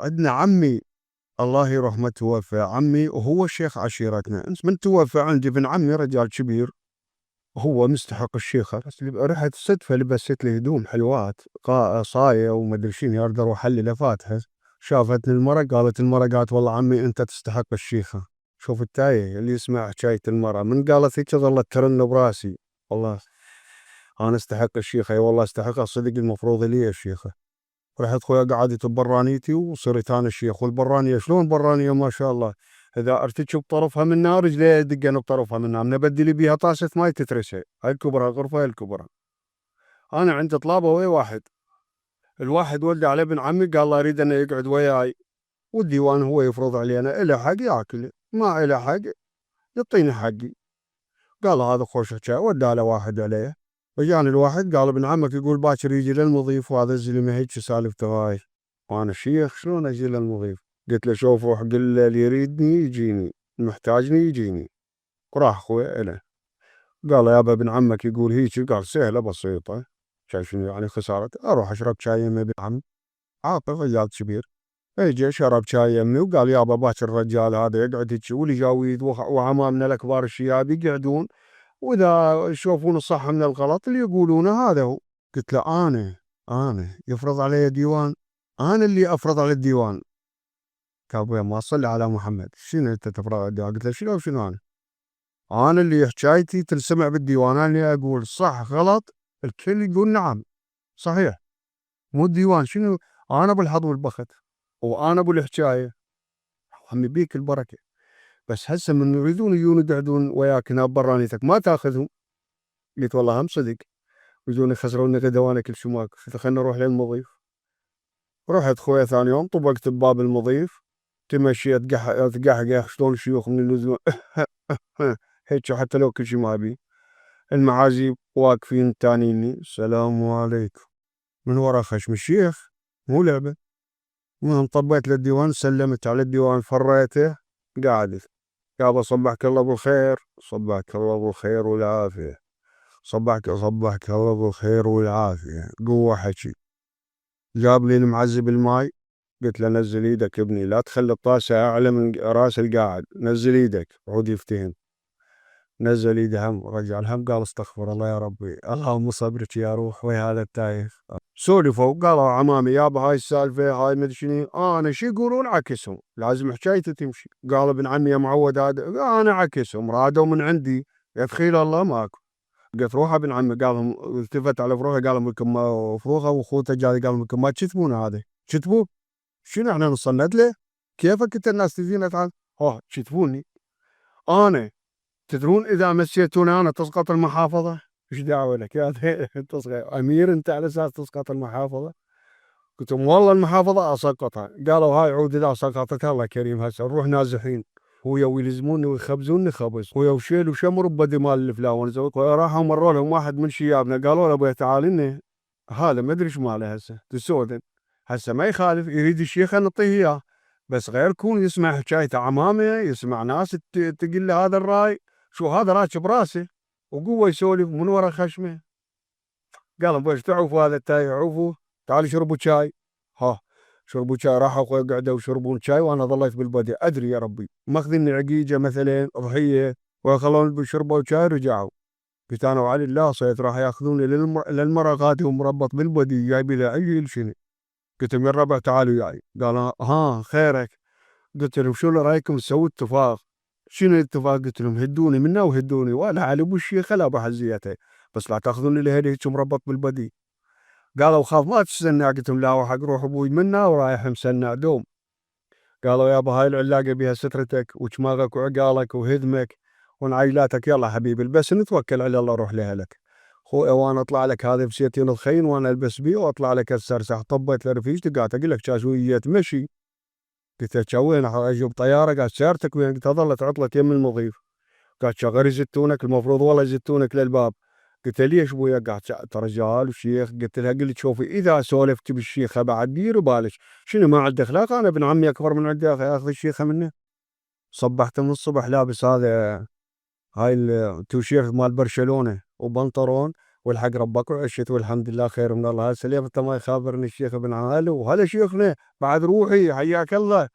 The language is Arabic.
عندنا عمي الله يرحمه توفى، عمي وهو الشيخ عشيرتنا، من توفى عندي ابن عمي رجال كبير، هو مستحق الشيخة، بس رحت صدفة لبست لي هدوم حلوات صاية ومدري شنو، يرد اروح احلل فاتحة، شافتني المرة قالت والله عمي انت تستحق الشيخة. شوف التايه اللي يسمع حكاية المرأة من قالت هيك ظلت ترن براسي، والله انا استحق الشيخة، اي والله استحقها صدق، المفروض لي الشيخة. رحت خويا قعدت ببرانيتي وصرت انا الشيخ، والبرانيه شلون برانيه ما شاء الله، اذا ارتكب طرفها من نار رجلي يدقن بطرفها من نار، نبدل بيها طاسه ماي تترسها، هاي الكبرى الغرفه هاي الكبرى. انا عندي طلابه ويا واحد، الواحد ولد على ابن عمي قال الله اريد انه يقعد وياي، والديوان هو يفرض علينا، اله حق ياكل ما اله حق يعطيني حقي. قال هذا خوش حكايه، ودى له واحد عليه، وجاني الواحد قال ابن عمك يقول باكر يجي للمضيف، وهذا الزلمه هيك سالفته هاي، وانا شيخ شلون اجي للمضيف؟ قلت له شوف روح قل له اللي يريدني يجيني، محتاجني يجيني. وراح اخوي له قال له يابا ابن عمك يقول هيك، قال سهله بسيطه، شايف شنو يعني خساره، اروح اشرب شاي يم ابن عم عاطف رجال كبير. اجى شرب شاي يمي وقال يابا باكر الرجال هذا يقعد هيك، والجاويد وعمامنا الكبار الشياب يقعدون، واذا يشوفون الصح من الغلط اللي يقولونه هذا هو. قلت له انا يفرض علي ديوان، انا اللي افرض على الديوان. قال ابويا ما صلي على محمد، شنو انت تفرض على الديوان؟ قلت له شنو انا اللي حكايتي تنسمع بالديوان، انا اللي اقول صح غلط الكل يقول نعم صحيح، مو الديوان شنو، انا بالحظ والبخت وانا ابو الحكايه، عمي بيك البركه. بس هسه من يريدون يجون يقعدون وياك هنا برانيتك ما تاخذهم. قلت والله هم صدق، يجون يخسرون غدا وانا كل شو ماكو، خلنا نروح للمضيف. رحت خويا ثاني يوم طبقت بباب المضيف، تمشيت اتقحقح شلون الشيوخ من اللزوم هيك حتى لو كل شي ما ابي. المعازيب واقفين تانيني السلام عليكم من ورا خشم الشيخ، مو لعبه. المهم طبيت للديوان، سلمت على الديوان فريته، قعدت. يابا صبحك الله بالخير، صبحك الله بالخير والعافيه، صبحك الله بالخير والعافيه، قوه حكي. جاب لي المعزب الماي، قلت له نزل ايدك ابني، لا تخلي الطاسه اعلى من راس القاعد، نزل ايدك عود يفتهم. نزل ايده هم رجع الهم، قال استغفر الله يا ربي، اللهم صبرك يا روح ويا هذا التايه. سولفوا قالوا عمامي يابا هاي السالفه هاي مدري شنو، انا شو يقولون عكسهم، لازم حكايته تمشي. قال ابن عمي يا معود هذا، انا عكسهم رادوا من عندي، يدخيل الله ماكو. قلت روح ابن عمي، قال التفت على فروخه، قال لكم فروخه واخوته جاي، قال لكم ما تشتمون هذا، شتموه شنو احنا نصند له؟ كيفك انت الناس تجينا تعال ها تشتموني انا؟ تدرون اذا مسيتوني انا تسقط المحافظه؟ ايش دعوه لك يا تسقط امير انت على اساس تسقط المحافظه؟ قلت لهم والله المحافظه اسقطها. قالوا هاي عود اذا سقطتها الله كريم، هسه نروح نازحين، خويا ويلزموني ويخبزوني خبز، خويا وشيل وشمر ببدي مال الفلاون. خويا راحوا مروا لهم واحد من شيابنا، قالوا له ابوي تعال لنا، هذا ما ادري ايش ماله هسه تسودن، هسه ما يخالف يريد الشيخ نعطيه اياه، بس غير كون يسمع حكايه عمامه، يسمع ناس تقول له هذا الراي، شو هذا راكب راسه وقوه يسولف من ورا خشمه. قال ابوي ايش تعوفوا هذا التايه، عوفوا تعالوا شربوا شاي. ها شربوا شاي، راحوا اخوي قعدوا يشربون شاي، وانا ظليت بالبدي ادري يا ربي ماخذين عقيجه مثلا ضحيه، ويخلون شربوا شاي رجعوا. قلت انا وعلي لا صيت راح ياخذوني للمره غادي ومربط بالبدي جايب لي عجل شنو. قلت لهم يا الربع تعالوا وياي، قال ها خيرك. قلت لهم شو اللي رايكم نسوي اتفاق؟ شنو الاتفاق؟ قلت لهم هدوني منا وهدوني، وانا علي ابو الشيخ لا بحزيته، بس لا تاخذوني لهدي هيك مربط بالبدي. قالوا خاف ما تستنى، قلت لهم لا حق روح ابوي منا ورايح مسنع دوم. قالوا يابا هاي العلاقه بها سترتك وجماغك وعقالك وهدمك ونعيلاتك، يلا حبيبي بس نتوكل على الله روح لأهلك. خويا وانا اطلع لك هذا بسيتين الخين وانا البس بيه واطلع لك السرسح. طبيت لرفيجتي قالت اقول لك شاشويه مشي. قلت له وين اجيب طياره؟ قالت سيارتك وين؟ قلت ظلت عطلت يم المضيف. قالت شغل يزتونك، المفروض والله يزتونك للباب. قلت له ليش ابويا؟ قالت رجال وشيخ. قلت لها قلت شوفي اذا سولفت بالشيخه بعد دير بالك، شنو ما عنده اخلاق؟ انا ابن عمي اكبر من عندي اخذ الشيخه منه. صبحت من الصبح لابس هذا هاي التوشيرت مال برشلونه وبنطلون والحق ربك وعشت والحمد لله خير من الله. هسه اليوم ما يخابرني الشيخ ابن عالي، وهلا شيخنا بعد روحي حياك الله.